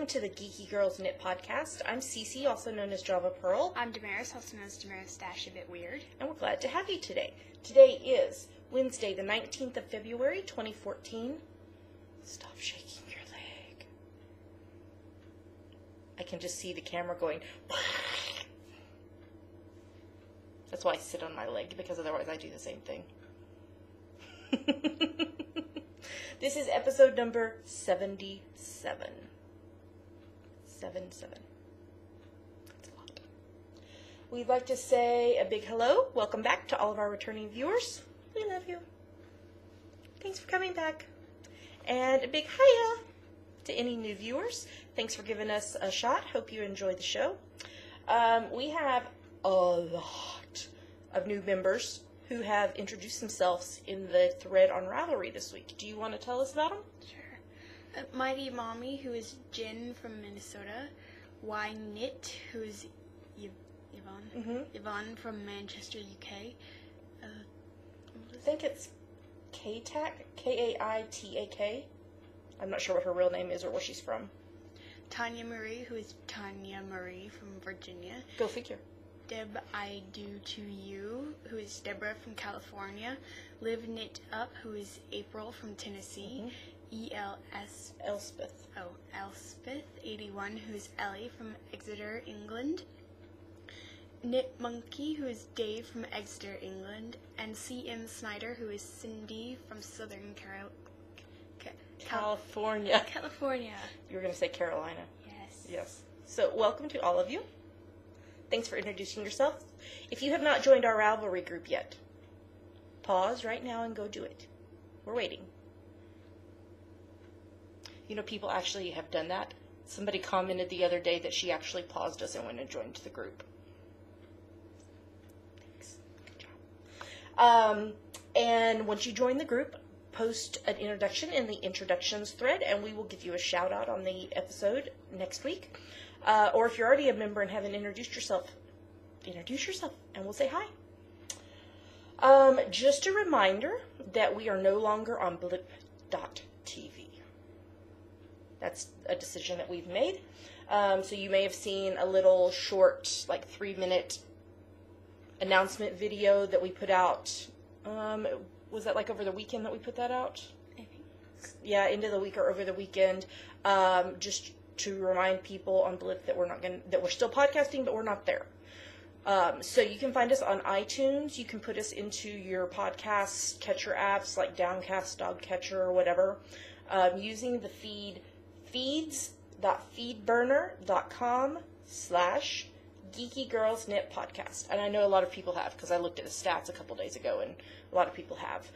to the Geeky Girls Knit Podcast. I'm Cece, also known as Java Pearl. I'm Damaris, also known as Damaris Dash a bit weird. And we're glad to have you today. Today is Wednesday, the 19th of February, 2014. Stop shaking your leg. I can just see the camera going. That's why I sit on my leg, because otherwise I do the same thing. This is episode number 77. 77. That's a lot. We'd like to say a big hello. Welcome back to all of our returning viewers. We love you. Thanks for coming back. And a big hiya to any new viewers. Thanks for giving us a shot. Hope you enjoyed the show. We have a lot of new members who have introduced themselves in the thread on Ravelry this week. Do you want to tell us about them? Sure. Mighty Mommy, who is Jen from Minnesota. Y Knit, who is Yvonne. Mm-hmm. Yvonne from Manchester, UK. I think it's Kaitak, K-A-I-T-A-K. I'm not sure what her real name is or where she's from. Tanya Marie, who is Tanya Marie from Virginia. Go figure. Deb I Do To You, who is Deborah from California. Live Knit Up, who is April from Tennessee. Elspeth. Elspeth 81, who is Ellie from Exeter, England. Knit Monkey, who is Dave from Exeter, England. And C.M. Snyder, who is Cindy from Southern California. California. You were going to say Carolina. Yes. Yes. So welcome to all of you. Thanks for introducing yourself. If you have not joined our Ravelry group yet, pause right now and go do it. We're waiting. You know, people actually have done that. Somebody commented the other day that she actually paused us and went and joined the group. Thanks. Good job. And once you join the group, post an introduction in the introductions thread, and we will give you a shout out on the episode next week. Or if you're already a member and haven't introduce yourself, and we'll say hi. Just a reminder that we are no longer on blip.tv. That's a decision that we've made. So you may have seen a little short, like 3-minute announcement video that we put out. Was that like over the weekend that we put that out? I think. Yeah, end of the week or over the weekend. Just to remind people on Blip that we're still podcasting, but we're not there. So you can find us on iTunes. You can put us into your podcast catcher apps like Downcast, Dogcatcher, or whatever, using the feeds.feedburner.com/Geeky Girls Knit Podcast. And I know a lot of people have, because I looked at the stats a couple days ago, and a lot of people have.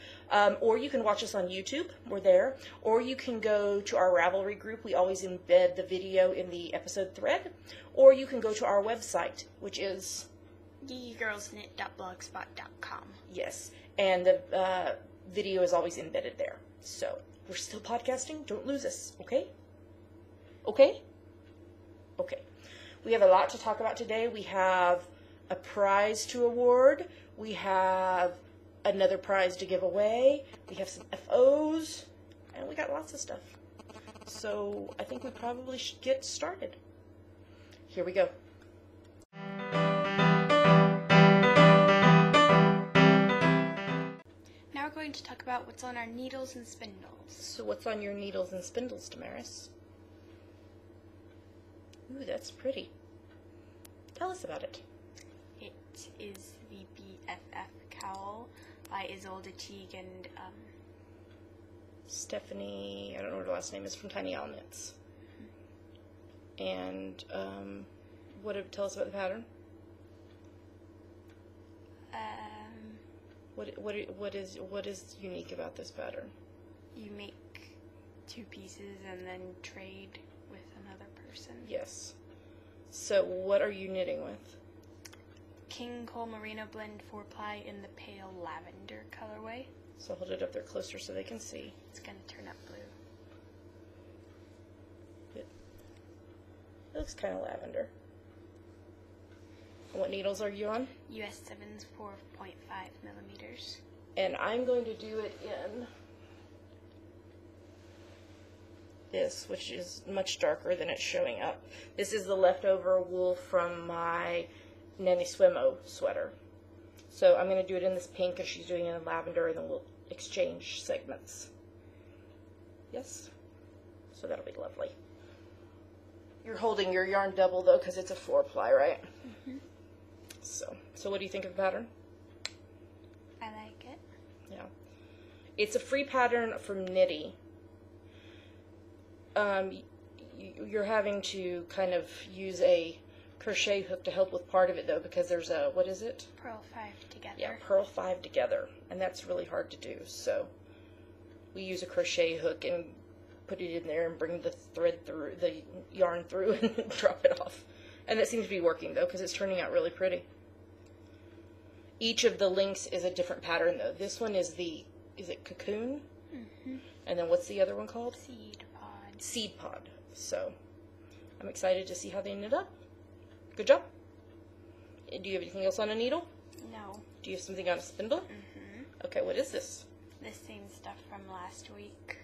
Or you can watch us on YouTube. We're there. Or you can go to our Ravelry group. We always embed the video in the episode thread. Or you can go to our website, which is geekygirlsknit.blogspot.com. Yes. And the video is always embedded there. So we're still podcasting. Don't lose us. Okay? Okay? Okay. We have a lot to talk about today. We have a prize to award. We have another prize to give away. We have some FOs. And we got lots of stuff. So I think we probably should get started. Here we go. Now we're going to talk about what's on our needles and spindles. So what's on your needles and spindles, Damaris? Ooh, that's pretty. Tell us about it. It is the BFF cowl by Isolde Teague and Stephanie, I don't know what her last name is, from Tiny Owl Knits. And tell us about the pattern. What is unique about this pattern? You make 2 pieces and then trade with another person. Yes. So what are you knitting with? King Cole Merino Blend 4-ply in the pale lavender colorway. So hold it up there closer so they can see. It's going to turn up blue. It looks kind of lavender. What needles are you on? US 7's 4.5 millimeters. And I'm going to do it in this, which is much darker than it's showing up. This is the leftover wool from my Nanny Swimmo sweater. So I'm going to do it in this pink, and she's doing it in lavender, and then we'll exchange segments. Yes? So that'll be lovely. You're holding your yarn double, though, because it's a 4-ply, right? Mm-hmm. So what do you think of the pattern? I like it. Yeah. It's a free pattern from Knitty. You're having to kind of use a crochet hook to help with part of it, though, because there's a, what is it? Purl 5 together. Yeah, purl 5 together, and that's really hard to do. So we use a crochet hook and put it in there and bring the thread through, the yarn through, and drop it off. And that seems to be working, though, because it's turning out really pretty. Each of the links is a different pattern, though. This one is it cocoon? Mm-hmm. And then what's the other one called? Seed pod. Seed pod. So I'm excited to see how they knit up. Good job. Do you have anything else on a needle? No. Do you have something on a spindle? Mm-hmm. Okay, what is this? The same stuff from last week.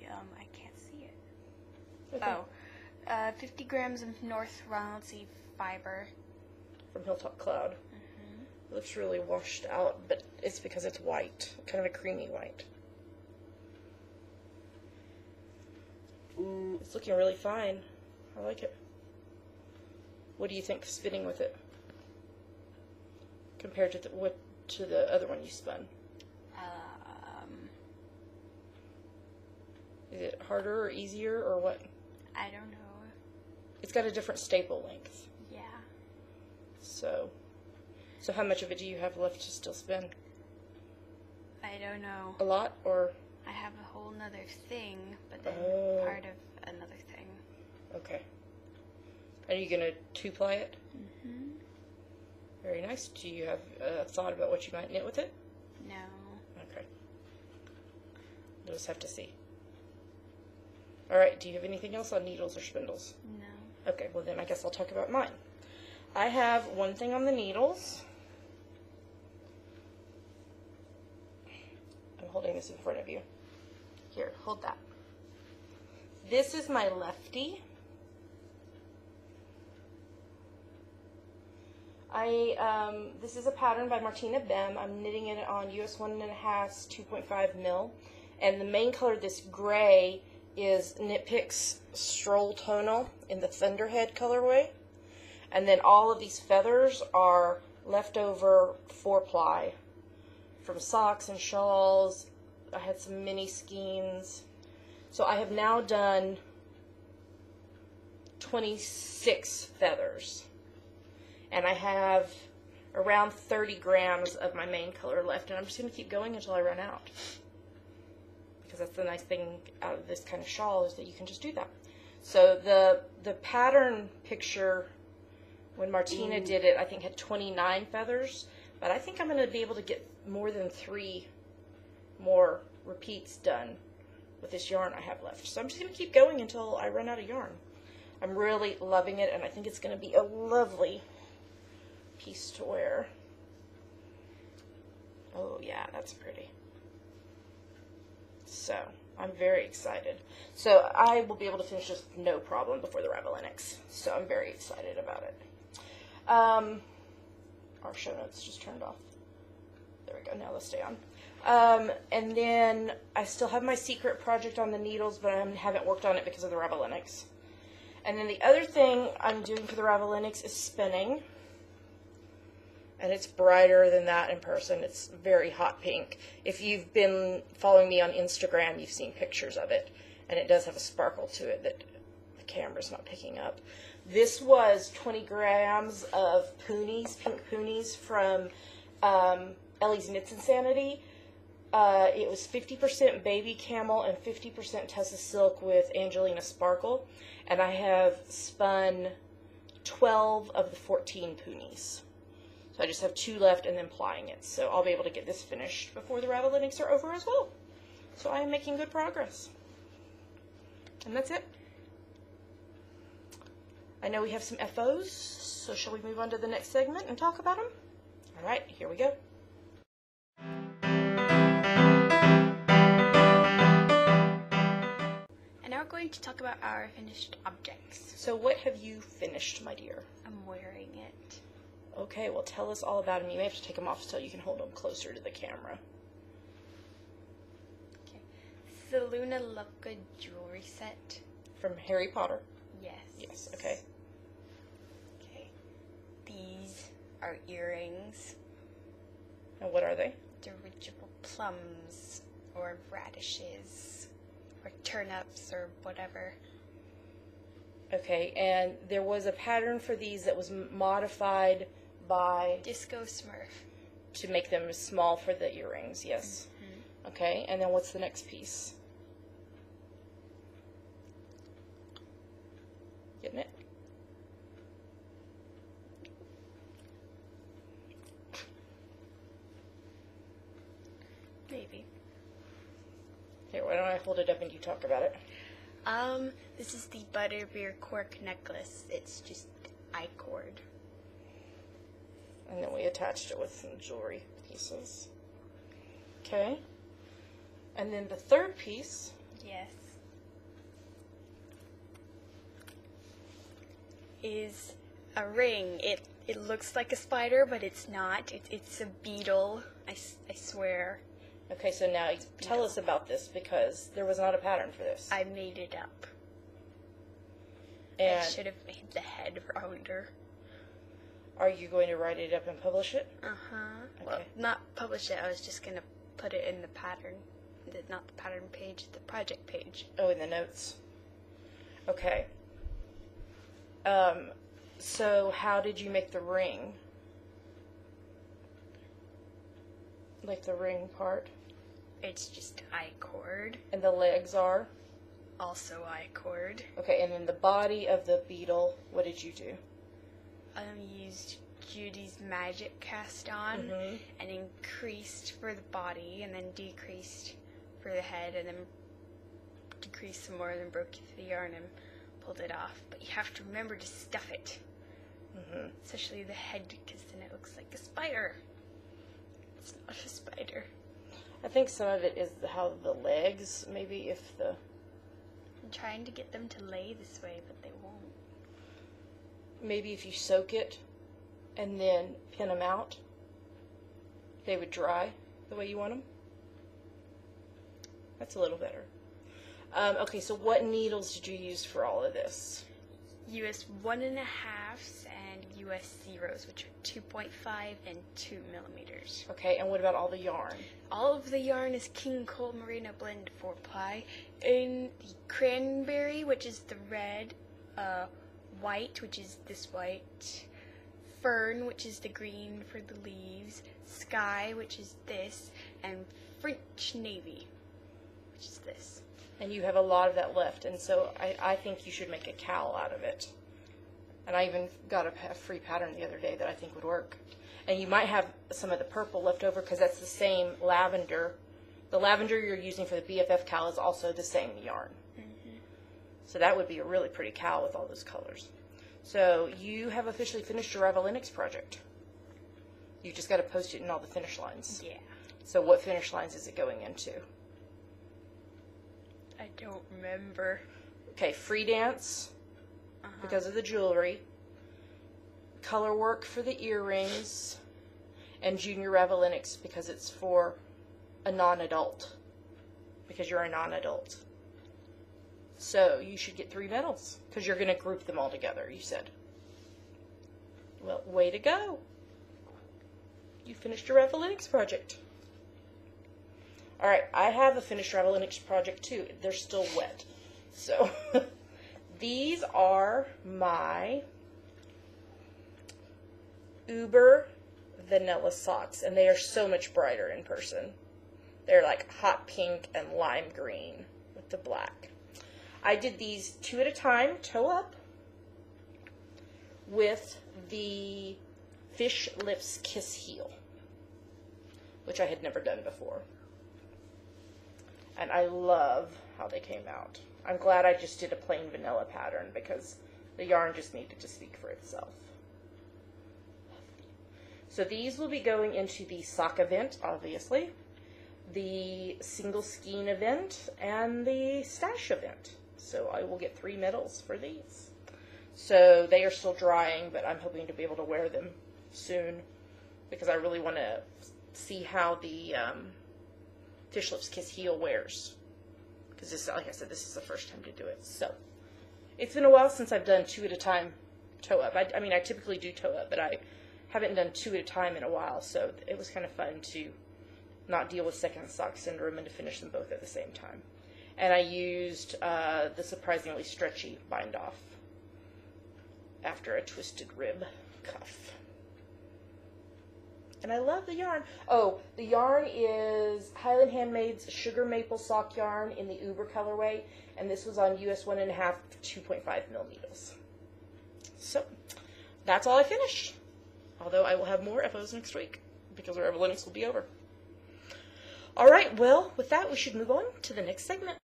I can't see it. Okay. 50 grams of North Ronaldsy fiber. From Hilltop Cloud. Mm-hmm. It looks really washed out, but it's because it's white. Kind of a creamy white. Ooh, it's looking really fine. I like it. What do you think spinning with it? Compared to the other one you spun? Is it harder or easier or what? I don't know. It's got a different staple length. Yeah. So how much of it do you have left to still spin? I don't know. A lot, or? I have a whole nother thing, but then part of another thing. Okay. Are you going to 2-ply it? Mm-hmm. Very nice. Do you have a thought about what you might knit with it? No. Okay. We'll just have to see. All right, do you have anything else on needles or spindles? No. Okay, well then I guess I'll talk about mine. I have one thing on the needles. I'm holding this in front of you. Here, hold that. This is my lefty. This is a pattern by Martina Bem. I'm knitting it on US 1.5 2.5 mil. And the main color, this gray, is Knit Picks Stroll Tonal in the Thunderhead colorway. And then all of these feathers are leftover 4-ply from socks and shawls. I had some mini skeins. So I have now done 26 feathers. And I have around 30 grams of my main color left. And I'm just going to keep going until I run out. Because that's the nice thing out of this kind of shawl, is that you can just do that. So the pattern picture, when Martina did it, I think had 29 feathers. But I think I'm going to be able to get more than 3 more repeats done with this yarn I have left. So I'm just going to keep going until I run out of yarn. I'm really loving it, and I think it's going to be a lovely piece to wear. Oh yeah, that's pretty. So I'm very excited. So I will be able to finish this with no problem before the Rebel Enix. So I'm very excited about it. Our show notes just turned off. There we go. Now let's stay on. And then I still have my secret project on the needles, but I haven't worked on it because of the Rebel Enix. And then the other thing I'm doing for the Rebel Enix is spinning. And it's brighter than that in person. It's very hot pink. If you've been following me on Instagram, you've seen pictures of it. And it does have a sparkle to it that the camera's not picking up. This was 20 grams of poonies, pink poonies from Ellie's Knits Insanity. It was 50% baby camel and 50% Tessa silk with Angelina sparkle. And I have spun 12 of the 14 poonies. So I just have 2 left and then plying it. So I'll be able to get this finished before the Rattle Enix are over as well. So I am making good progress. And that's it. I know we have some FOs, so shall we move on to the next segment and talk about them? All right, here we go. going to talk about our finished objects. So what have you finished, my dear? I'm wearing it. Okay, well, tell us all about them. You may have to take them off so you can hold them closer to the camera. Okay. This is the Luna Lovegood jewelry set. From Harry Potter? Yes. Yes, okay. Okay. These are earrings. And what are they? Dirigible plums or radishes or turnips or whatever. Okay, and there was a pattern for these that was modified by... Disco Smurf. To make them small for the earrings, yes. Mm-hmm. Okay, and then what's the next piece? Getting it? Maybe. Here, why don't I hold it up and you talk about it? This is the Butterbeer cork necklace. It's just I-cord. And then we attached it with some jewelry pieces. Okay. And then the third piece. Yes. Is a ring. It looks like a spider, but it's not. It's a beetle. I swear. Okay, so now tell us about this, because there was not a pattern for this. I made it up. And I should have made the head rounder. Are you going to write it up and publish it? Uh-huh. Okay. Well, not publish it. I was just going to put it in the pattern. Not the pattern page, the project page. Oh, in the notes. Okay. So how did you make the ring? Like the ring part? It's just I-cord. And the legs are? Also I-cord. Okay, and then the body of the beetle, what did you do? Used Judy's magic cast on and increased for the body and then decreased for the head and then decreased some more and then broke the yarn and pulled it off. But you have to remember to stuff it. Especially the head, because then it looks like a spider. It's not a spider. I think some of it is how the legs, maybe if the... I'm trying to get them to lay this way, but they won't. Maybe if you soak it and then pin them out, they would dry the way you want them. That's a little better. Okay, so what needles did you use for all of this? US 1.5 and US 0s, which are 2.5 and 2 millimeters. Okay, and what about all the yarn? All of the yarn is King Cole Merino Blend 4-ply. In the cranberry, which is the red, white, which is this white, fern, which is the green for the leaves, sky, which is this, and French navy, which is this. And you have a lot of that left, and so I think you should make a cowl out of it. And I even got a free pattern the other day that I think would work. And you might have some of the purple left over because that's the same lavender. The lavender you're using for the BFF cowl is also the same yarn. So that would be a really pretty cowl with all those colors. So you have officially finished your Evangelina project. You just got to post it in all the finish lines. Yeah. So what finish lines is it going into? I don't remember. Okay, free dance because of the jewelry, color work for the earrings, and junior Evangelina because it's for a non-adult, because you're a non-adult. So you should get 3 medals because you're going to group them all together, you said. Well, way to go. You finished your Evangelina project. All right, I have a finished Evangelina project too. They're still wet. So these are my Uber vanilla socks, and they are so much brighter in person. They're like hot pink and lime green with the black. I did these 2 at a time, toe up, with the Fish Lips Kiss heel, which I had never done before. And I love how they came out. I'm glad I just did a plain vanilla pattern because the yarn just needed to speak for itself. So these will be going into the sock event, obviously, the single skein event, and the stash event. So I will get 3 medals for these. So they are still drying, but I'm hoping to be able to wear them soon because I really want to see how the Fish Lips Kiss heel wears. Because this, like I said, this is the first time to do it. So it's been a while since I've done 2 at a time toe up. I mean, I typically do toe up, but I haven't done 2 at a time in a while. So it was kind of fun to not deal with second sock syndrome and to finish them both at the same time. And I used the surprisingly stretchy bind off after a twisted rib cuff. And I love the yarn. Oh, the yarn is Highland Handmaid's Sugar Maple Sock Yarn in the Uber colorway. And this was on US 1.5, 2.5 mil needles. So, that's all I finished. Although I will have more FOs next week because our Enix will be over. Alright, well, with that, we should move on to the next segment.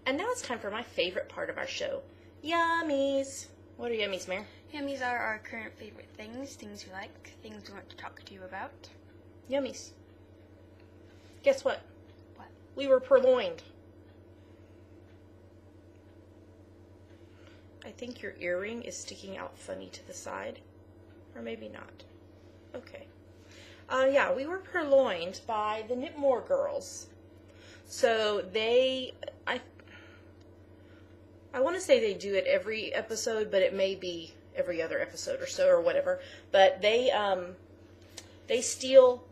And now it's time for my favorite part of our show, Yummies. What are yummies, Mare? Yummies are our current favorite things, things we like, things we want to talk to you about. Yummies. Guess what? What? We were purloined. I think your earring is sticking out funny to the side. Or maybe not. Okay. Yeah, we were purloined by the Knitmore girls. So they, I want to say they do it every episode, but it may be every other episode or so or whatever. But they steal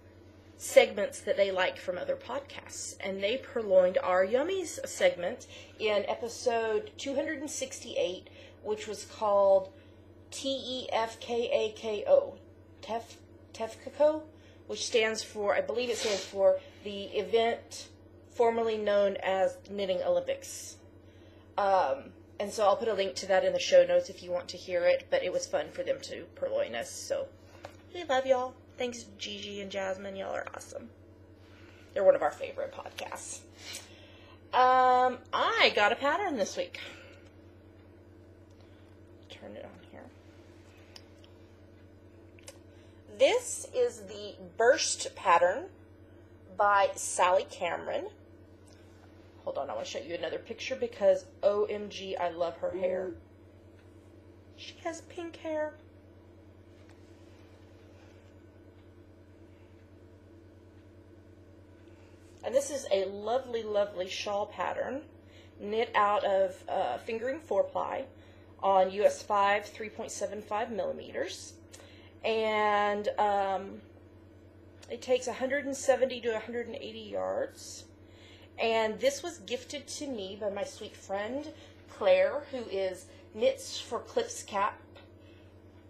segments that they like from other podcasts, and they purloined our Yummies segment in episode 268, which was called TEFKAKO, TEFKAKO, which stands for, I believe it stands for the event formerly known as Knitting Olympics. And so I'll put a link to that in the show notes if you want to hear it, but it was fun for them to purloin us, so we love y'all. Thanks, Gigi and Jasmine. Y'all are awesome. They're one of our favorite podcasts. I got a pattern this week. Turn it on here. This is the Burst pattern by Sally Cameron. Hold on, I want to show you another picture because OMG, I love her hair. She has pink hair. And this is a lovely, lovely shawl pattern knit out of fingering 4-ply on US 5 3.75 millimeters. And it takes 170 to 180 yards. And this was gifted to me by my sweet friend, Claire, who is Knits for Clips Cap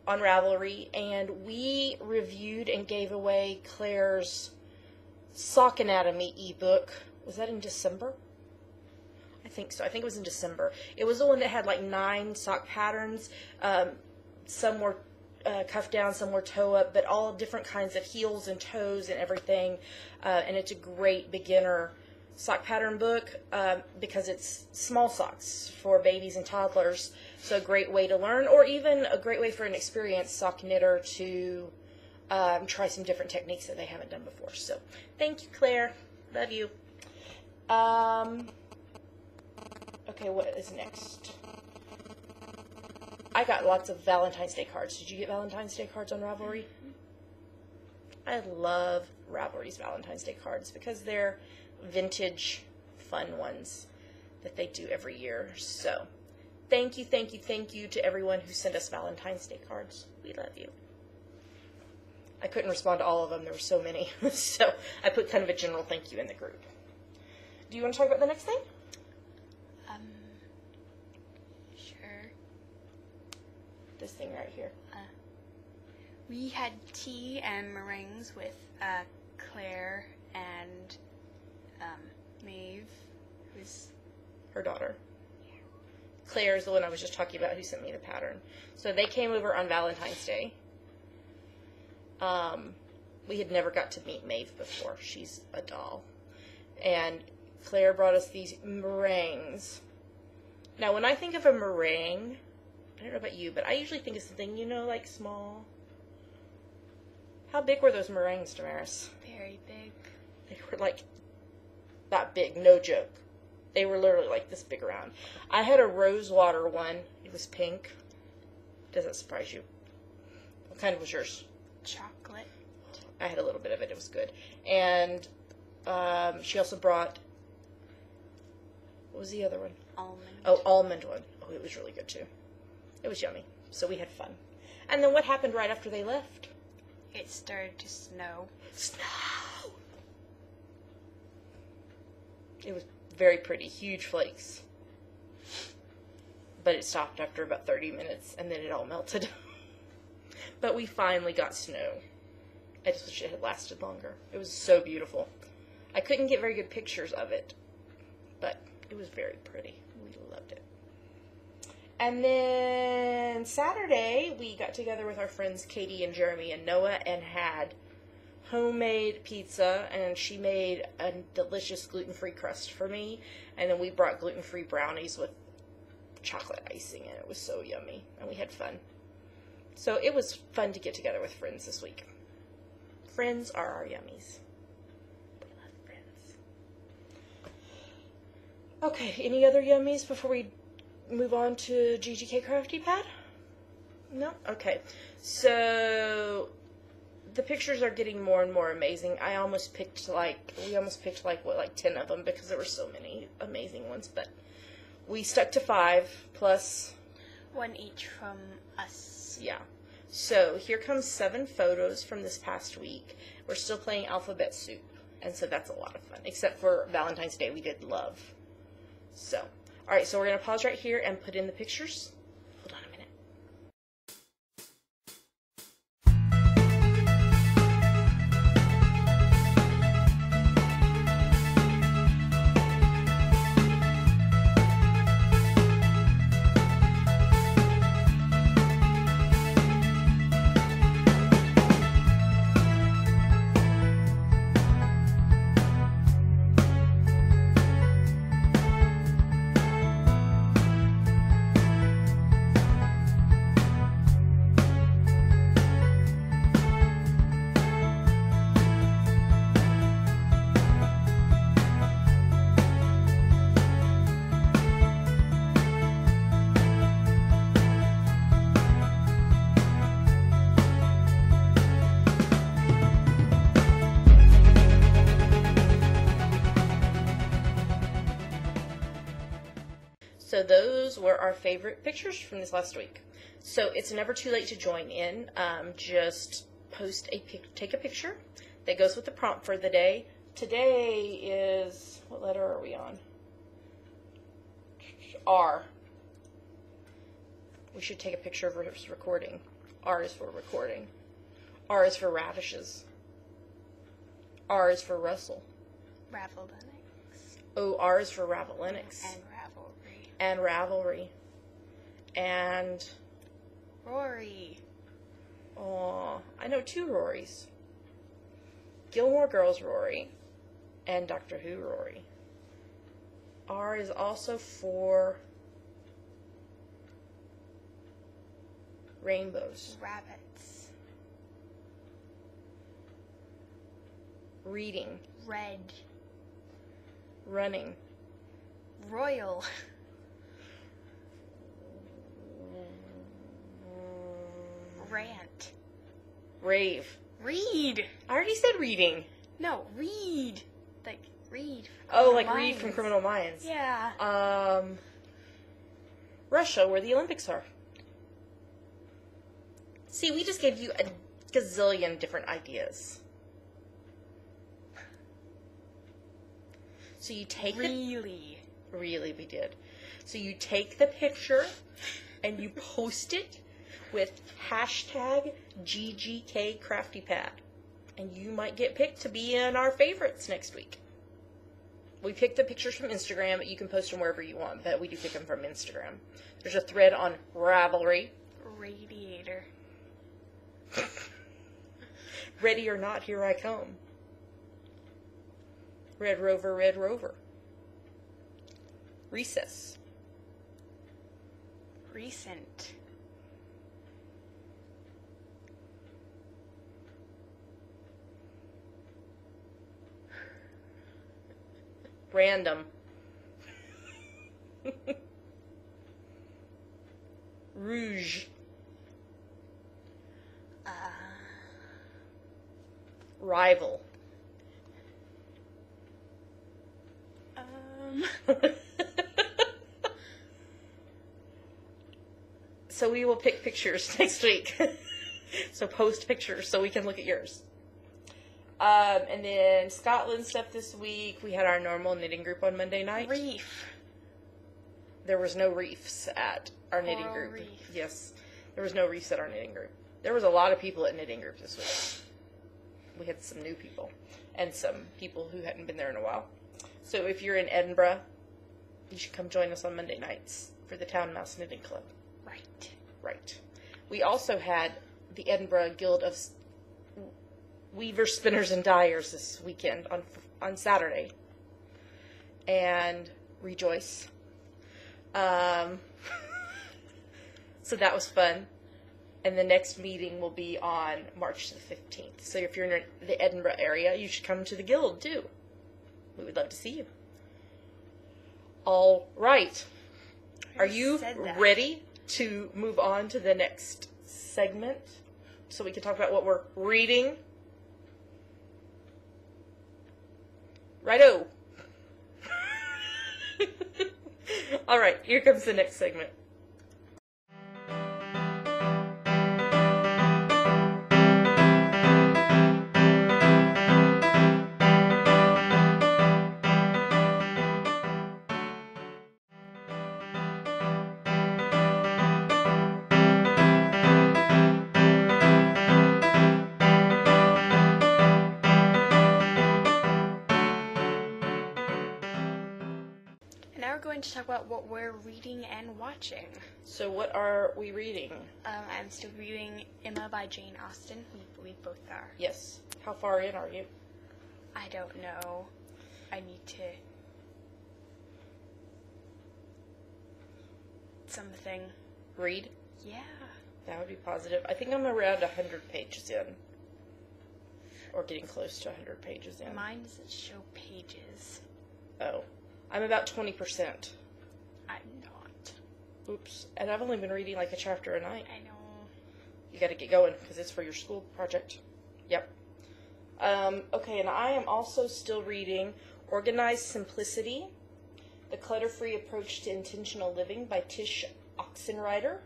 on Ravelry. And we reviewed and gave away Claire's Sock Anatomy ebook. Was that in December? I think so. I think it was in December. It was the one that had like 9 sock patterns. Some were cuff down, some were toe up, but all different kinds of heels and toes and everything. And it's a great beginner sock pattern book because it's small socks for babies and toddlers. So a great way to learn, or even a great way for an experienced sock knitter to try some different techniques that they haven't done before. So thank you, Claire. Love you. Okay, what is next? I got lots of Valentine's Day cards. Did you get Valentine's Day cards on Ravelry? I love Ravelry's Valentine's Day cards because they're vintage, fun ones that they do every year. So thank you, thank you, thank you to everyone who sent us Valentine's Day cards. We love you. I couldn't respond to all of them. There were so many. So I put kind of a general thank you in the group. Do you want to talk about the next thing? Sure. This thing right here. We had tea and meringues with Claire and Maeve, who's her daughter. Yeah. Claire is the one I was just talking about who sent me the pattern. So they came over on Valentine's Day. We had never got to meet Maeve before. She's a doll. And Claire brought us these meringues. Now, when I think of a meringue, I don't know about you, but I usually think of something, you know, like small. How big were those meringues, Damaris? very big. They were like that big, no joke. They were literally like this big around. I had a rose water one. It was pink. Does that surprise you? What kind was yours? Chocolate. I had a little bit of it. It was good. And she also brought, what was the other one? Almond. Oh, almond one. Oh, it was really good too. It was yummy. So we had fun. And then what happened right after they left? It started to snow. Snow! It was very pretty. Huge flakes. But it stopped after about 30 minutes, and then it all melted. But we finally got snow. I just wish it had lasted longer. It was so beautiful. I couldn't get very good pictures of it, but it was very pretty. We loved it. And then Saturday, we got together with our friends Katie and Jeremy and Noah and had homemade pizza, and she made a delicious gluten-free crust for me, and then we brought gluten-free brownies with chocolate icing, and it was so yummy, and we had fun. So it was fun to get together with friends this week. Friends are our yummies. We love friends. Okay, any other yummies before we move on to GGK Crafty Pad? No? Okay. So the pictures are getting more and more amazing. We almost picked like 10 of them because there were so many amazing ones, but we stuck to 5 plus one each from us. Yeah. So here comes 7 photos from this past week. We're still playing Alphabet Soup, and so that's a lot of fun. Except for Valentine's Day, we did love. So, all right, so we're going to pause right here and put in the pictures. Hold on a minute. So those were our favorite pictures from this last week. So it's never too late to join in. Just take a picture that goes with the prompt for the day. Today is, what letter are we on? R. We should take a picture of us recording. R is for recording. R is for radishes. R is for Russell. Ravellenix. Oh, R is for Ravellenix. And Ravelry. And Ravelry. And Rory. Aw, I know 2 Rorys. Gilmore Girls Rory and Doctor Who Rory. R is also for rainbows. Rabbits. Reading. Red. Running. Royal. Rant. Rave. Read. I already said reading. No, read. Like, read. Oh, like Read from Criminal Minds. Yeah. Russia, where the Olympics are. See, we just gave you a gazillion different ideas. So you take Really? Really, we did. So you take the picture and you post it with hashtag GGK Crafty Pad. And you might get picked to be in our favorites next week. We pick the pictures from Instagram, but you can post them wherever you want, but we do pick them from Instagram. There's a thread on Ravelry. Radiator. Ready or not, here I come. Red Rover, Red Rover. Recess. Recent. Random. Rouge. Rival. So we will pick pictures next week. So post pictures so we can look at yours. And then Scotland stuff this week. We had our normal knitting group on Monday night. Reef. There was no reefs at our knitting Coral group. reef. Yes. There was no reefs at our knitting group. There was a lot of people at knitting group this week. We had some new people and some people who hadn't been there in a while. So if you're in Edinburgh, you should come join us on Monday nights for the Town Mouse Knitting Club. Right. Right. We also had the Edinburgh Guild of Weavers, Spinners, and Dyers this weekend on Saturday. And rejoice. So that was fun. And the next meeting will be on March the 15th. So if you're in the Edinburgh area, you should come to the Guild, too. We would love to see you. All right. Are you ready to move on to the next segment so we can talk about what we're reading? Righto. All right, here comes the next segment. Now we're going to talk about what we're reading and watching. So what are we reading? I'm still reading Emma by Jane Austen. We both are. Yes. How far in are you? I don't know. I need to... something. Read? Yeah. That would be positive. I think I'm around 100 pages in. Or getting close to 100 pages in. Mine doesn't show pages. Oh. I'm about 20%. I'm not. Oops. And I've only been reading like a chapter a night. I know. You gotta get going, because it's for your school project. Yep. Okay, and I am also still reading Organized Simplicity, The Clutter-Free Approach to Intentional Living by Tish Oxenreider.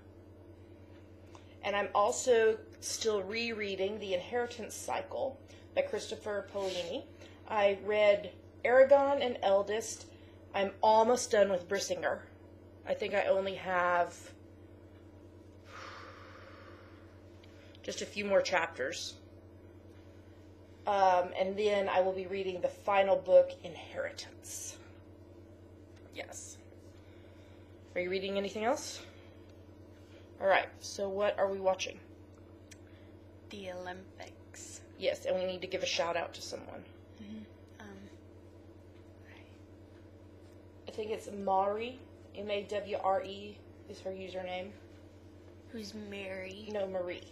And I'm also still rereading The Inheritance Cycle by Christopher Paolini. I read Aragon and Eldest. I'm almost done with Brissinger. I think I only have just a few more chapters. And then I will be reading the final book, Inheritance. Yes. Are you reading anything else? All right. So what are we watching? The Olympics. Yes, and we need to give a shout out to someone. I think it's Mari, M-A-W-R-E is her username. Who's Mary? No, Marie.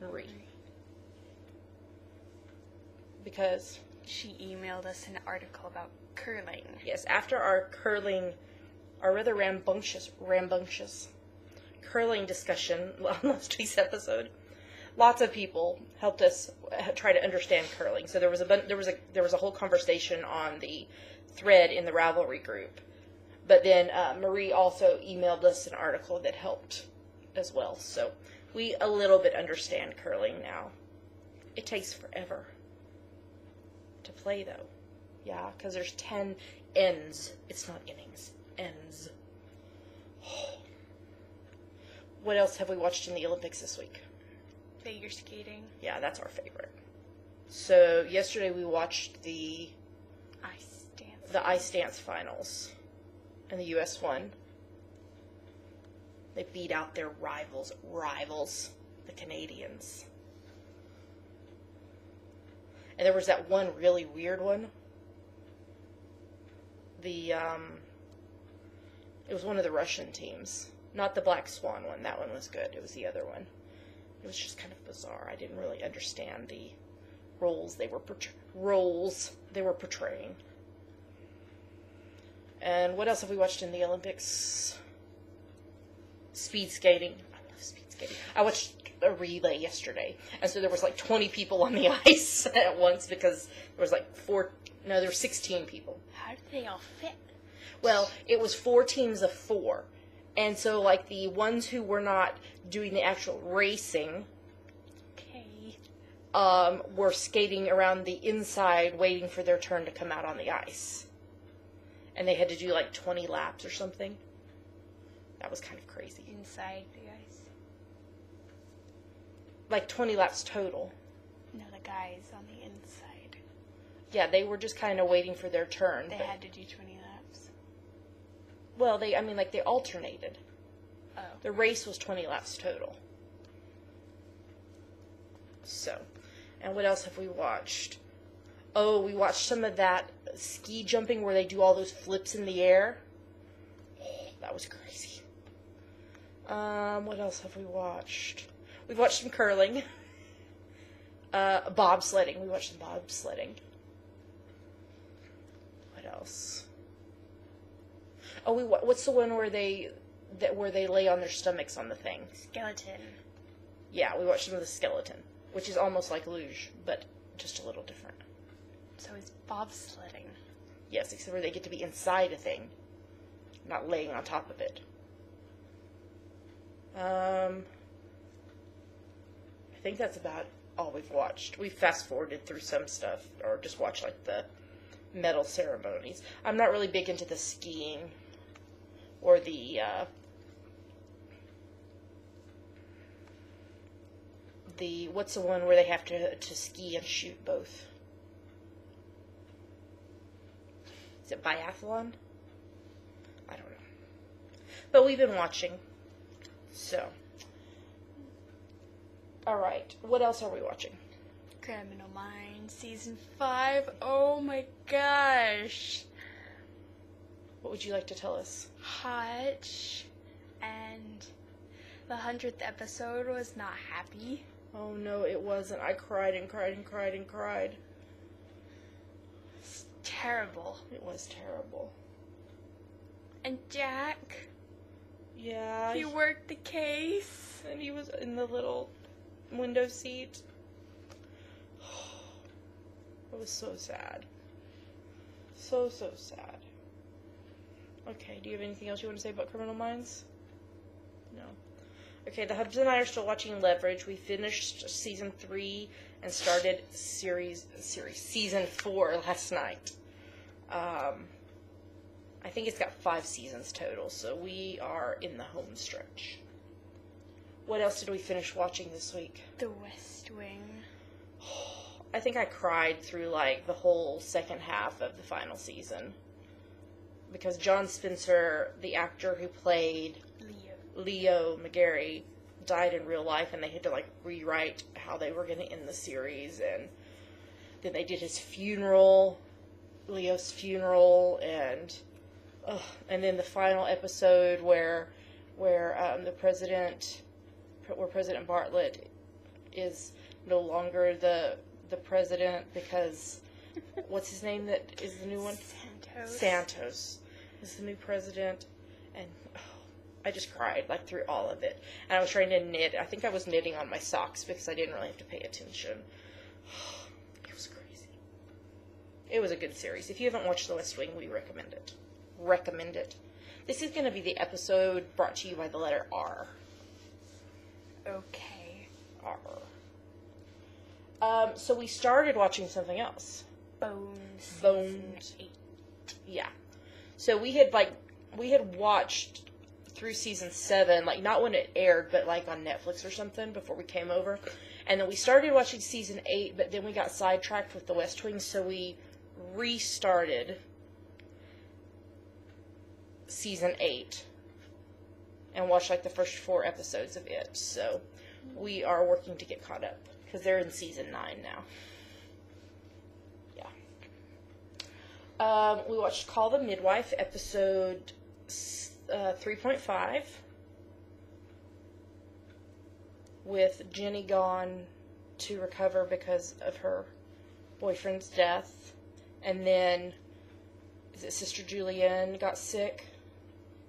Marie. Because? She emailed us an article about curling. Yes, after our rather rambunctious curling discussion on last week's episode, lots of people helped us try to understand curling. So there was a whole conversation on the thread in the Ravelry group. But then Marie also emailed us an article that helped as well. So we a little bit understand curling now. It takes forever to play, though. Yeah, because there's 10 ends. It's not innings. Ends. What else have we watched in the Olympics this week? Figure skating. Yeah, that's our favorite. So yesterday we watched the ice dance finals, and the U.S. won. They beat out their rivals, the Canadians. And there was that one really weird one. It was one of the Russian teams, not the Black Swan one. That one was good. It was the other one. It was just kind of bizarre. I didn't really understand roles they were portraying. And what else have we watched in the Olympics? Speed skating. I love speed skating. I watched a relay yesterday, and so there was like 20 people on the ice at once because there was like there were 16 people. How did they all fit? Well, it was 4 teams of 4. And so, like, the ones who were not doing the actual racing were skating around the inside waiting for their turn to come out on the ice. And they had to do, like, 20 laps or something. That was kind of crazy. Inside the ice? Like, 20 laps total. No, the guys on the inside. Yeah, they were just kind of waiting for their turn. They had to do 20 laps. Well, they alternated. Oh. The race was 20 laps total. So, and what else have we watched? Oh, we watched some of that ski jumping where they do all those flips in the air. Oh, that was crazy. What else have we watched? We've watched some curling. Bobsledding. We watched some bobsledding. What else? Oh, what's the one where they lay on their stomachs on the thing? Skeleton. Yeah, we watched some of the skeleton, which is almost like luge, but just a little different. So it's bobsledding. Yes, except where they get to be inside a thing, not laying on top of it. I think that's about all we've watched. We fast-forwarded through some stuff, or just watched, like, the medal ceremonies. I'm not really big into the skiing, or the what's the one where they have to ski and shoot both? Is it biathlon? I don't know. But we've been watching. So. Alright. What else are we watching? Criminal Minds Season 5. Oh my gosh. What would you like to tell us? Hotch. And the 100th episode was not happy. Oh no, it wasn't. I cried and cried and cried and cried. It's terrible. It was terrible. And Jack. Yeah. He worked the case. And he was in the little window seat. It was so sad. So sad. Okay, do you have anything else you want to say about Criminal Minds? No. Okay, the hubs and I are still watching Leverage. We finished season 3 and started season 4 last night. I think it's got 5 seasons total, so we are in the home stretch. What else did we finish watching this week? The West Wing. I think I cried through, like, the whole second half of the final season. Because John Spencer, the actor who played Leo McGarry, died in real life, and they had to, like, rewrite how they were going to end the series. And then they did his funeral, Leo's funeral, and then the final episode where President Bartlett is no longer the president because what's his name that is the new one? Santos is the new president, and I just cried like through all of it. And I was trying to knit. I think I was knitting on my socks because I didn't really have to pay attention. It was crazy. It was a good series. If you haven't watched The West Wing, we recommend it. Recommend it. This is going to be the episode brought to you by the letter R. Okay. R. So we started watching something else. Bones. 8. Yeah. So we had watched through season 7, like not when it aired, but like on Netflix or something before we came over. And then we started watching season 8, but then we got sidetracked with The West Wing, so we restarted season 8 and watched like the first 4 episodes of it. So we are working to get caught up because they're in season 9 now. Yeah. We watched Call the Midwife episode 3.5 with Jenny gone to recover because of her boyfriend's death. And then, is it Sister Julianne got sick?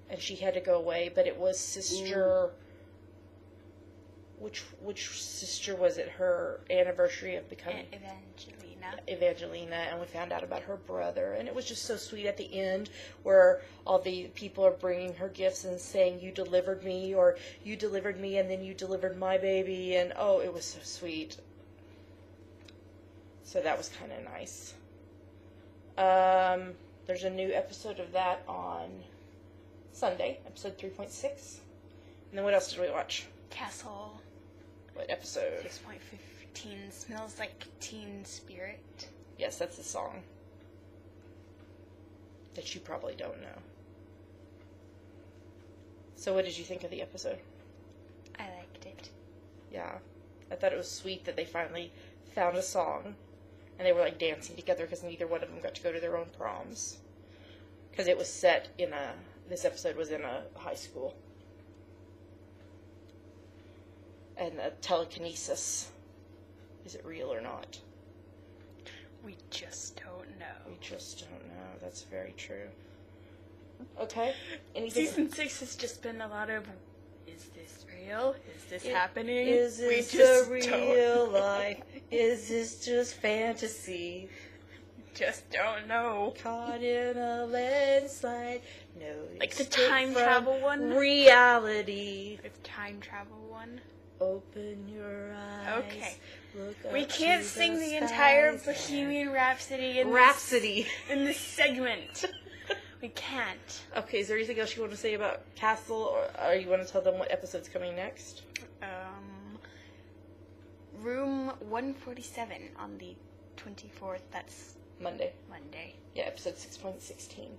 And she had to go away, but it was Sister... Which sister was it? Her anniversary of becoming... Evangelina, and we found out about her brother, and it was just so sweet at the end where all the people are bringing her gifts and saying, you delivered me, or you delivered me and then you delivered my baby, and oh, it was so sweet. So that was kind of nice. There's a new episode of that on Sunday, episode 3.6. And then what else did we watch? Castle. What episode? 6.15 Smells Like Teen Spirit. Yes, that's the song. That you probably don't know. So what did you think of the episode? I liked it. Yeah. I thought it was sweet that they finally found a song. And they were like dancing together because neither one of them got to go to their own proms. Because it was set in this episode was in a high school. And telekinesis. Is it real or not? We just don't know. We just don't know. That's very true. Okay. Anything? Season 6 has just been a lot of, is this real? Is this happening? Is this a real life? Is this just fantasy? Just don't know. Caught in a landslide. No. Like the time travel one? Reality. The time travel one? Open your eyes. Okay. Look We up can't to sing the skies entire and- Bohemian Rhapsody in this segment. We can't. Okay, is there anything else you want to say about Castle, or you want to tell them what episode's coming next? Room 147 on the 24th. That's Monday. Yeah, episode 6.16.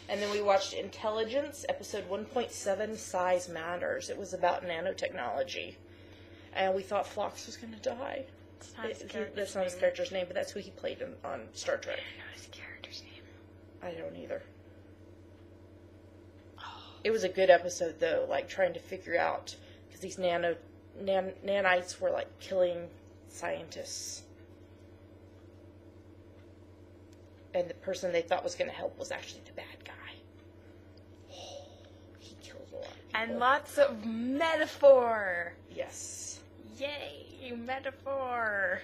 And then we watched Intelligence, episode 1.7, Size Matters. It was about nanotechnology. And we thought Phlox was going to die. That's not his character's name, but that's who he played on Star Trek. I don't know his character's name. I don't either. It was a good episode, though, like trying to figure out, because these nanites were like killing scientists. And the person they thought was going to help was actually the bad guy. Oh, he killed a lot of people. And lots of metaphor. Yes. Yay, metaphor.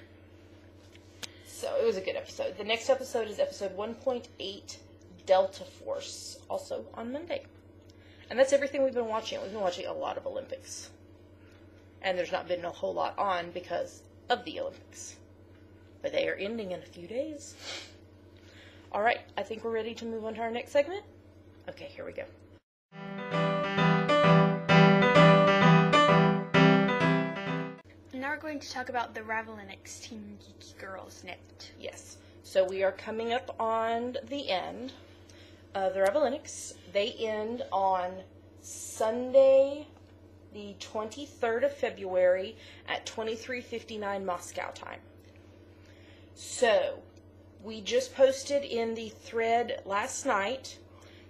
So it was a good episode. The next episode is episode 1.8, Delta Force, also on Monday. And that's everything we've been watching. We've been watching a lot of Olympics. And there's not been a whole lot on because of the Olympics. But they are ending in a few days. All right, I think we're ready to move on to our next segment. Okay, here we go. Now we're going to talk about the Enix Team Geeky Girls snipped. Yes. So we are coming up on the end of the Enix. They end on Sunday, the 23rd of February at 23:59 Moscow time. So we just posted in the thread last night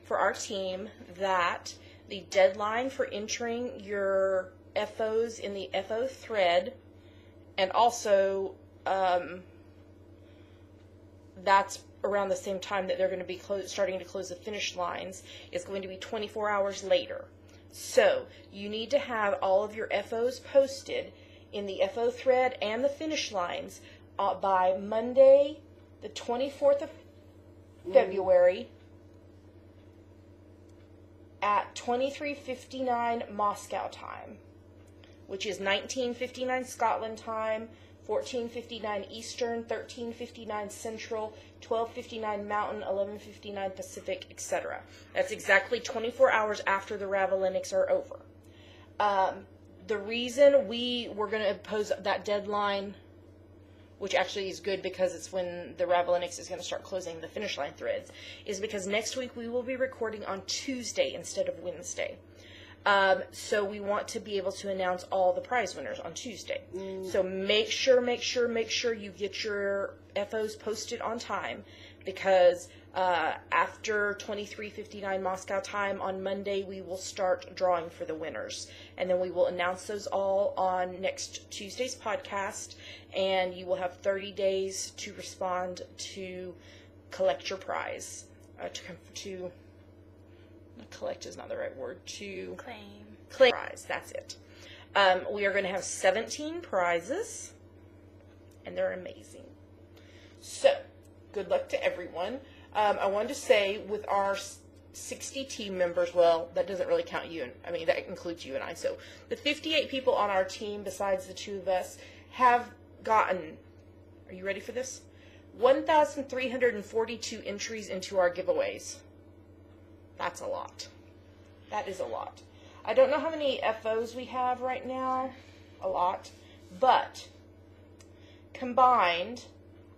for our team that the deadline for entering your FOs in the FO thread, and also that's around the same time that they're going to be starting to close the finish lines, is going to be 24 hours later. So you need to have all of your FOs posted in the FO thread and the finish lines by Monday, the 24th of February at 23:59 Moscow time, which is 19:59 Scotland time, 14:59 Eastern, 13:59 Central, 12:59 Mountain, 11:59 Pacific, etc. That's exactly 24 hours after the Enix are over. The reason we were going to impose that deadline, which actually is good because it's when the Enix is going to start closing the finish line threads, is because next week we will be recording on Tuesday instead of Wednesday. So we want to be able to announce all the prize winners on Tuesday. So make sure you get your FOs posted on time, because After 23:59 Moscow time on Monday, we will start drawing for the winners. And then we will announce those all on next Tuesday's podcast. And you will have 30 days to respond to collect your prize. Collect is not the right word. To claim prize. That's it. We are going to have 17 prizes. And they're amazing. So, good luck to everyone. I wanted to say, with our 60 team members, well, that doesn't really count you, that includes you and I, so the 58 people on our team, besides the two of us, have gotten, are you ready for this? 1,342 entries into our giveaways. That's a lot. That is a lot. I don't know how many FOs we have right now, a lot, but combined,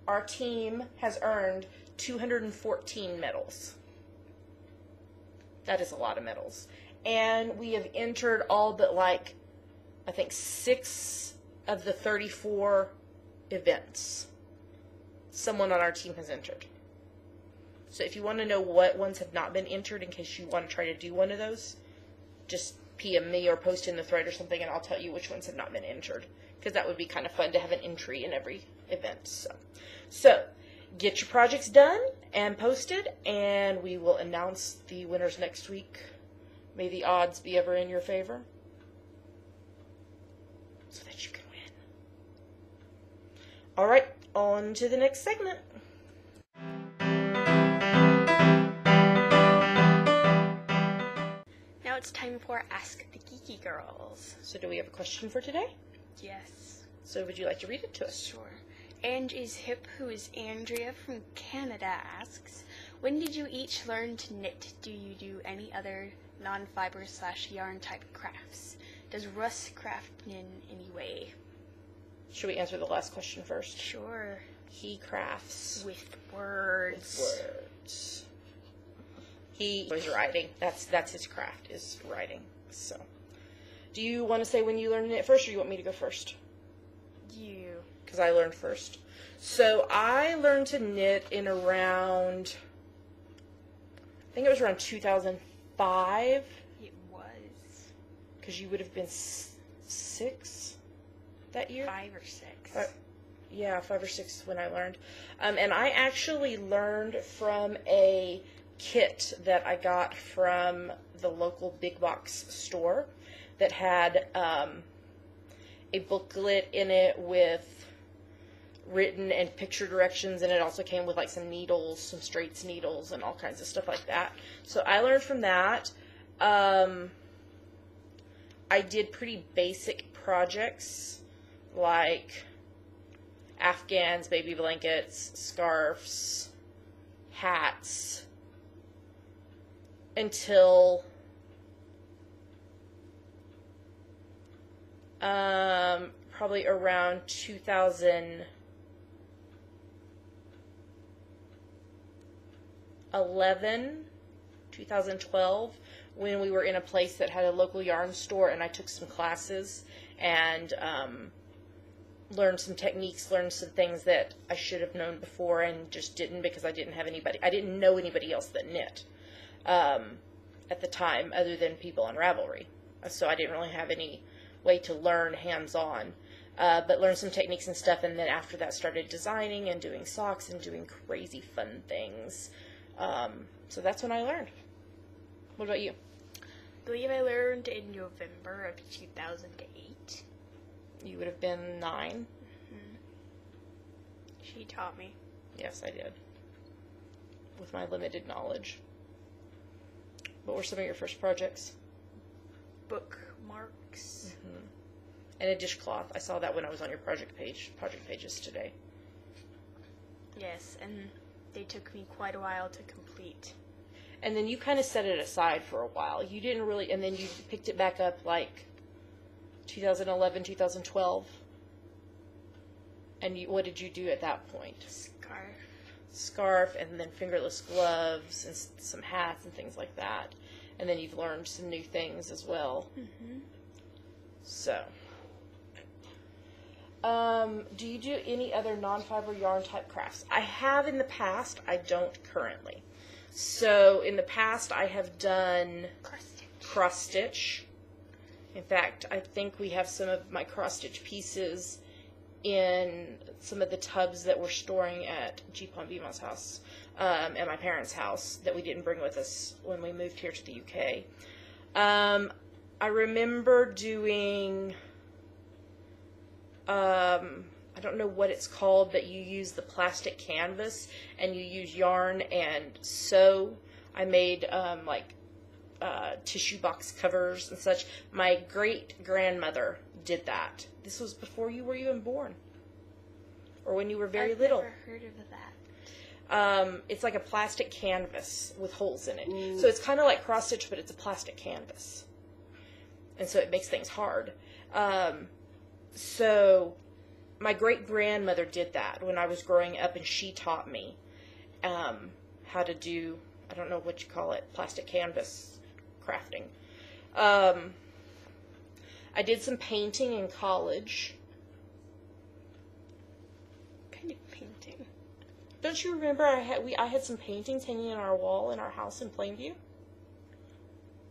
our team has earned 214 medals. That is a lot of medals. And we have entered all but I think 6 of the 34 events. Someone on our team has entered. So if you want to know what ones have not been entered in case you want to try to do one of those, just PM me or post in the thread or something and I'll tell you which ones have not been entered. Because that would be kind of fun to have an entry in every event. So get your projects done and posted, and we will announce the winners next week. May the odds be ever in your favor, so that you can win. All right, on to the next segment. Now it's time for Ask the Geeky Girls. So do we have a question for today? Yes. So would you like to read it to us? Sure. Ange is Hip, who is Andrea from Canada, asks, when did you each learn to knit? Do you do any other non-fiber / yarn type crafts? Does Russ craft in any way? Should we answer the last question first? Sure. He crafts. With words. He is writing. That's his craft, is writing. So, do you want to say when you learned to knit first, or you want me to go first? You. Because I learned first. So I learned to knit in around, I think it was around 2005. It was. Because you would have been 6 that year? 5 or 6. 5 or 6 when I learned. And I actually learned from a kit that I got from the local big box store that had a booklet in it with written and picture directions, and it also came with some needles, some straights needles, and all kinds of stuff like that. So I learned from that. I did pretty basic projects like Afghans, baby blankets, scarves, hats, until probably around 2012, when we were in a place that had a local yarn store, and I took some classes and learned some techniques, learned some things that I should have known before and just didn't, because I didn't know anybody else that knit at the time other than people on Ravelry. So I didn't really have any way to learn hands-on, but learned some techniques and stuff, and then after that started designing and doing socks and doing crazy fun things. So that's when I learned. What about you? I believe I learned in November of 2008. You would have been 9. Mm-hmm. She taught me. Yes, I did. With my limited knowledge. What were some of your first projects? Bookmarks. Mm-hmm. And a dishcloth. I saw that when I was on your project pages today. Yes, and they took me quite a while to complete. And then you kind of set it aside for a while. You didn't really, and then you picked it back up 2011, 2012. And what did you do at that point? Scarf, and then fingerless gloves, and some hats and things like that. And then you've learned some new things as well. Mm-hmm. So, do you do any other non-fiber yarn type crafts? I have in the past. I don't currently. So in the past, I have done cross stitch. In fact, I think we have some of my cross stitch pieces in some of the tubs that we're storing at Jeep on Bemon's house, at my parents' house, that we didn't bring with us when we moved here to the UK. I remember doing, I don't know what it's called, but you use the plastic canvas and you use yarn and sew. I made tissue box covers and such. My great-grandmother did that. This was before you were even born, or when you were very little. I've never heard of that. It's like a plastic canvas with holes in it. So it's kind of like cross stitch, but it's a plastic canvas. And so it makes things hard. So my great-grandmother did that when I was growing up, and she taught me how to do, I don't know what you call it, plastic canvas crafting. I did some painting in college. What kind of painting? Don't you remember I had some paintings hanging on our wall in our house in Plainview?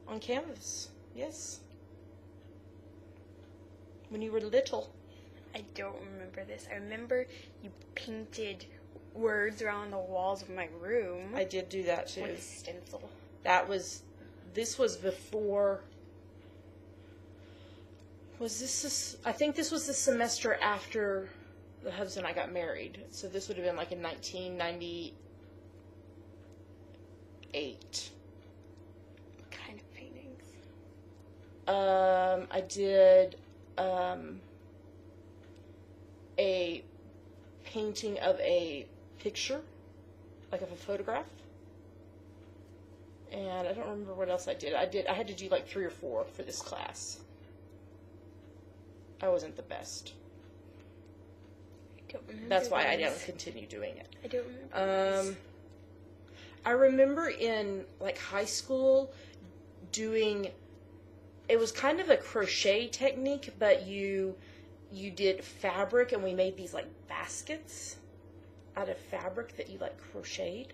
On canvas, yes. When you were little. I don't remember this. I remember you painted words around the walls of my room. I did do that too. With a stencil. This was before, I think this was the semester after the husband and I got married. So this would have been like in 1998. What kind of paintings? I did a painting of a picture, like of a photograph. And I don't remember what else I did. I had to do like 3 or 4 for this class. I wasn't the best. I don't remember. That's why I didn't continue doing it. I don't remember. I remember in like high school doing, it was kind of a crochet technique, but you did fabric, and we made these like baskets out of fabric that you like crocheted.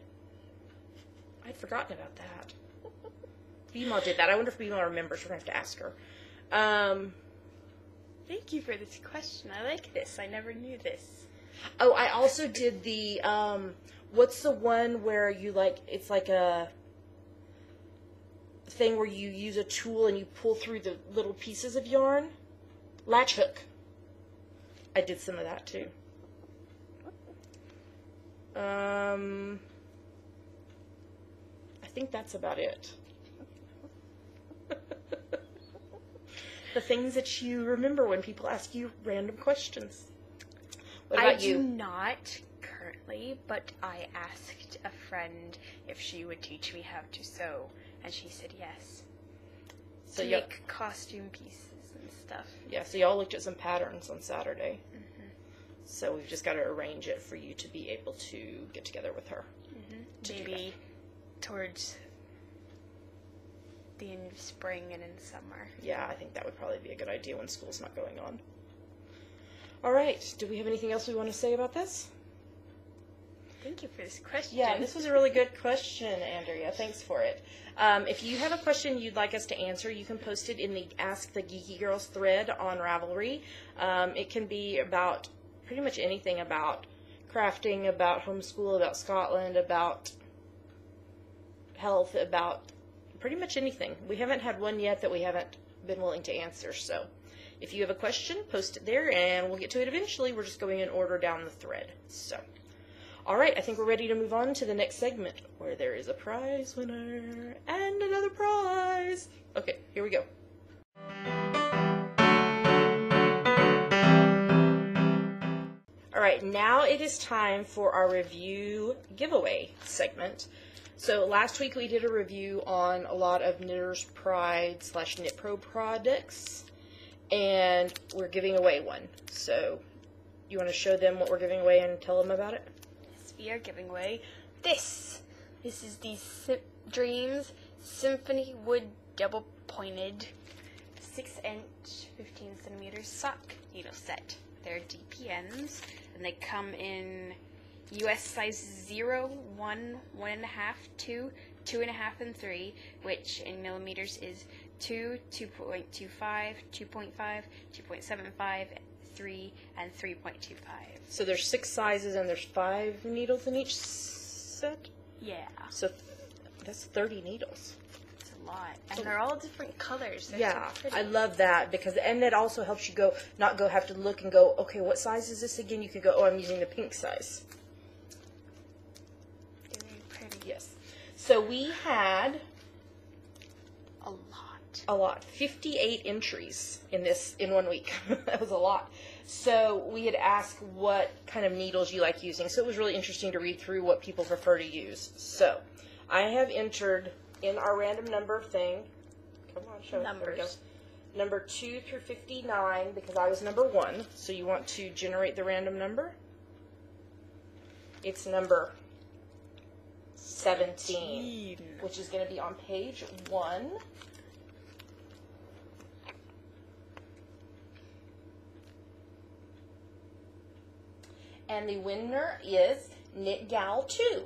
I'd forgotten about that. Bima did that. I wonder if Bima remembers. We're going to have to ask her. Thank you for this question. I like this. I never knew this. Oh, I also did the, what's the one where you like, it's like a thing where you use a tool and you pull through the little pieces of yarn? Latch hook. I did some of that too. I think that's about it. The things that you remember when people ask you random questions. What about you? I do not currently, but I asked a friend if she would teach me how to sew, and she said yes. So to make costume pieces and stuff. Yeah, so y'all looked at some patterns on Saturday. Mm-hmm. So we've just got to arrange it for you to be able to get together with her. Mm-hmm. Maybe towards the end of spring and in summer. Yeah, I think that would probably be a good idea when school's not going on. All right. Do we have anything else we want to say about this? Thank you for this question. Yeah, this was a really good question, Andrea. Thanks for it. If you have a question you'd like us to answer, you can post it in the Ask the Geeky Girls thread on Ravelry. It can be about pretty much anything about crafting, about homeschool, about Scotland, about health, about pretty much anything. We haven't had one yet that we haven't been willing to answer, so if you have a question, post it there, and we'll get to it eventually. We're just going in order down the thread. So, all right, I think we're ready to move on to the next segment, where there is a prize winner and another prize. Okay, here we go. All right, now it is time for our review giveaway segment. So last week we did a review on a lot of Knitter's Pride / Knit Pro products, and we're giving away one. So you want to show them what we're giving away and tell them about it? Yes, we are giving away this. This is the Dreams Symphony Wood Double Pointed 6-inch 15cm sock needle set. They're DPNs, and they come in US size 0, 1, 1.5, 2, 2.5, and 3, which in millimeters is 2, 2.25, 2.5, 2.75, 3, and 3.25. So there's 6 sizes and there's 5 needles in each set? Yeah. So that's 30 needles. It's a lot. And they're all different colors. They're Yeah, so pretty. I love that because, and it also helps you not have to look and go, okay, what size is this again? You could go, oh, I'm using the pink size. Very pretty. Yes. So we had A lot. 58 entries in 1 week. That was a lot. So we had asked what kind of needles you like using. So it was really interesting to read through what people prefer to use. So I have entered in our random number thing. Come on, show it. There we go. Number 2 through 59 because I was number 1. So you want to generate the random number. It's number 17, which is going to be on page 1. And the winner is Knit Gal 2,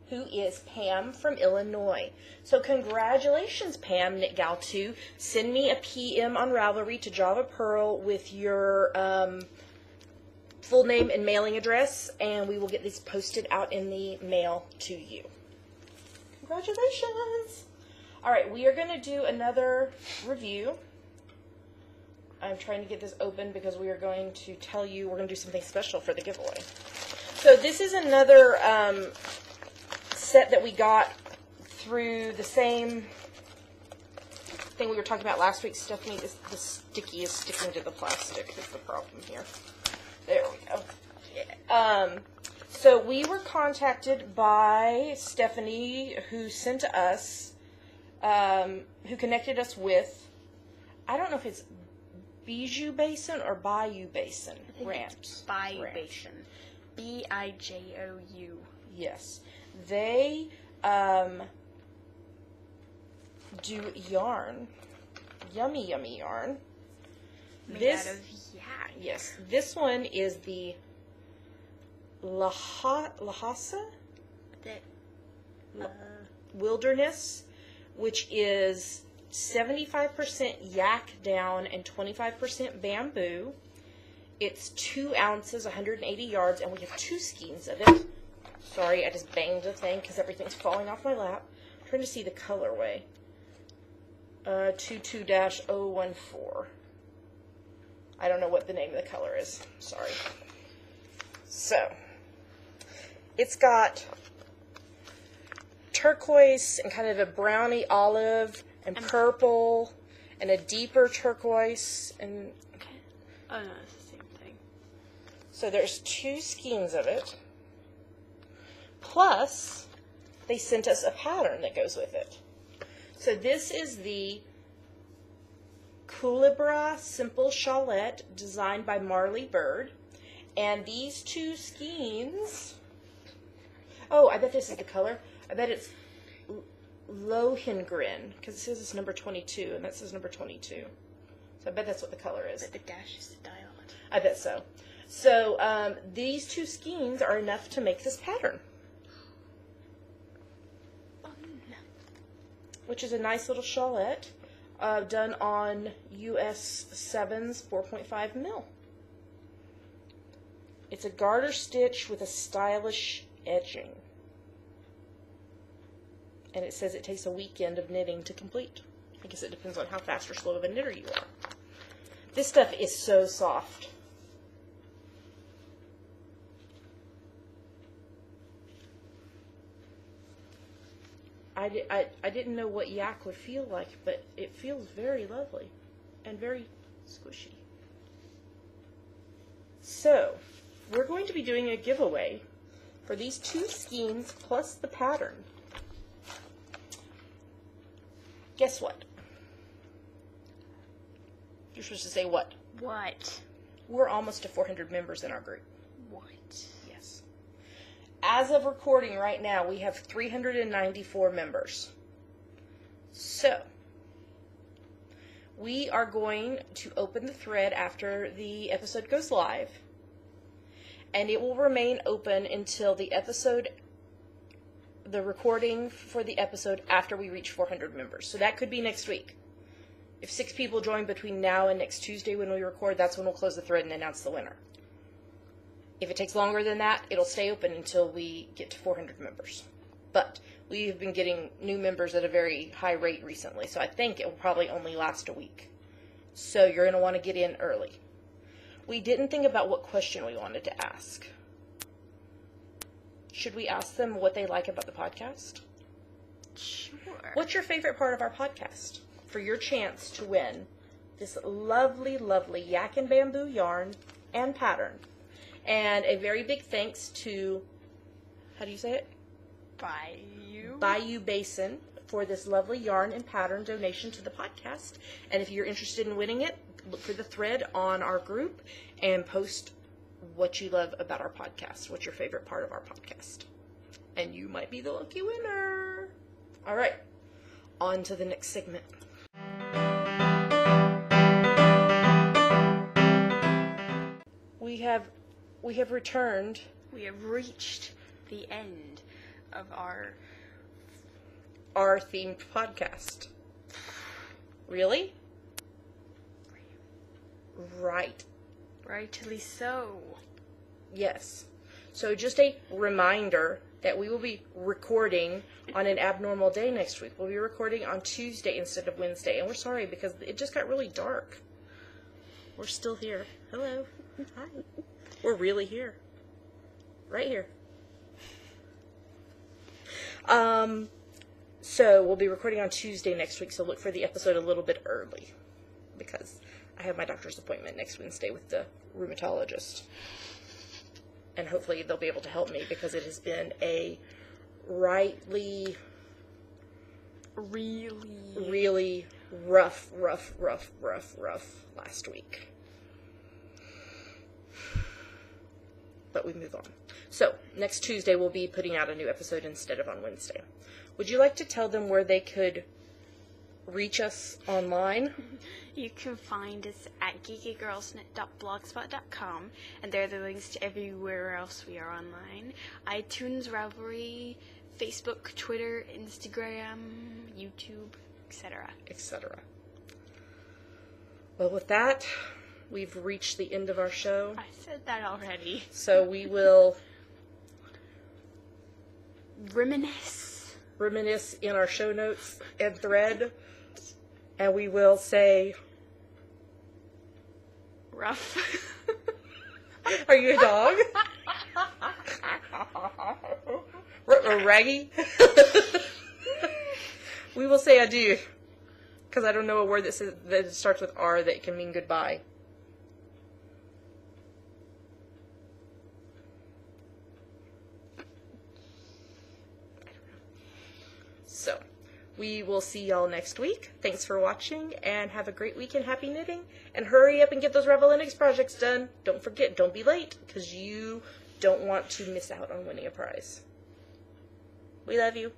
who is Pam from Illinois. So congratulations, Pam, Knit Gal 2. Send me a PM on Ravelry to Java Pearl with your full name and mailing address, and we will get these posted out in the mail to you. Congratulations. All right, we are going to do another review. I'm trying to get this open because we are going to tell you we're going to do something special for the giveaway. So this is another set that we got through the same thing we were talking about last week. Stephanie, the sticky is sticking to the plastic is the problem here. There we go. So we were contacted by Stephanie, who sent us, who connected us with, I don't know if it's Bijou Basin or Bayou Basin Ranch. It's Bayou Basin. Bijou. Yes. They do yarn. Yummy yarn. Made out of yak. Yes. This one is the Lhasa Wilderness, which is 75% yak down and 25% bamboo. It's 2 ounces, 180 yards, and we have 2 skeins of it. Sorry, I just banged the thing because everything's falling off my lap. I'm trying to see the colorway. 22-014. I don't know what the name of the color is. Sorry. So, it's got turquoise and kind of a browny olive and purple and a deeper turquoise. And oh no, it's the same thing. So there's 2 skeins of it. Plus, they sent us a pattern that goes with it. So this is the Culebra Simple Shawlette designed by Marley Bird. And these 2 skeins, oh, I bet this is the color. I bet it's Lohengrin, because it says it's number 22, and that says number 22. So I bet that's what the color is. But the dash is the dial. I bet so. So these 2 skeins are enough to make this pattern. Which is a nice little shawlette done on US 7's 4.5 mil. It's a garter stitch with a stylish edging. And it says it takes a weekend of knitting to complete. I guess it depends on how fast or slow of a knitter you are. This stuff is so soft. I didn't know what yak would feel like, but it feels very lovely and very squishy. So, we're going to be doing a giveaway for these 2 skeins plus the pattern. Guess what? You're supposed to say what? What? We're almost to 400 members in our group. What? Yes. As of recording right now, we have 394 members. So, we are going to open the thread after the episode goes live. and it will remain open until the recording for the episode after we reach 400 members. So that could be next week. If 6 people join between now and next Tuesday when we record, that's when we'll close the thread and announce the winner. If it takes longer than that, it'll stay open until we get to 400 members. But we have been getting new members at a very high rate recently, so I think it will probably only last a week. So you're going to want to get in early. We didn't think about what question we wanted to ask. Should we ask them what they like about the podcast? Sure. What's your favorite part of our podcast? For your chance to win this lovely, lovely yak and bamboo yarn and pattern. And a very big thanks to, how do you say it? Bayou Basin for this lovely yarn and pattern donation to the podcast. And if you're interested in winning it, look for the thread on our group and post what you love about our podcast. What's your favorite part of our podcast? And you might be the lucky winner. All right, on to the next segment. We have returned. We have reached the end of our themed podcast. Really? Right. Rightly so. Yes. So just a reminder that we will be recording on an abnormal day next week. We'll be recording on Tuesday instead of Wednesday. And we're sorry because it just got really dark. We're still here. Hello. Hi. We're really here. Right here. So we'll be recording on Tuesday next week, so look for the episode a little bit early because I have my doctor's appointment next Wednesday with the rheumatologist. And hopefully they'll be able to help me because it has been a really rough last week. But we move on. So, next Tuesday we'll be putting out a new episode instead of on Wednesday. Would you like to tell them where they could reach us online? You can find us at geekygirls.blogspot.com, and there are the links to everywhere else we are online. iTunes, Ravelry, Facebook, Twitter, Instagram, YouTube, etc. Etc. Well, with that, we've reached the end of our show. I said that already. So we will reminisce in our show notes and thread, and we will say rough. Are you a dog? Or raggy? We will say adieu, because I don't know a word that starts with R that can mean goodbye. So, we will see y'all next week. Thanks for watching, and have a great week and happy knitting. And hurry up and get those Enix projects done. Don't forget, don't be late, because you don't want to miss out on winning a prize. We love you.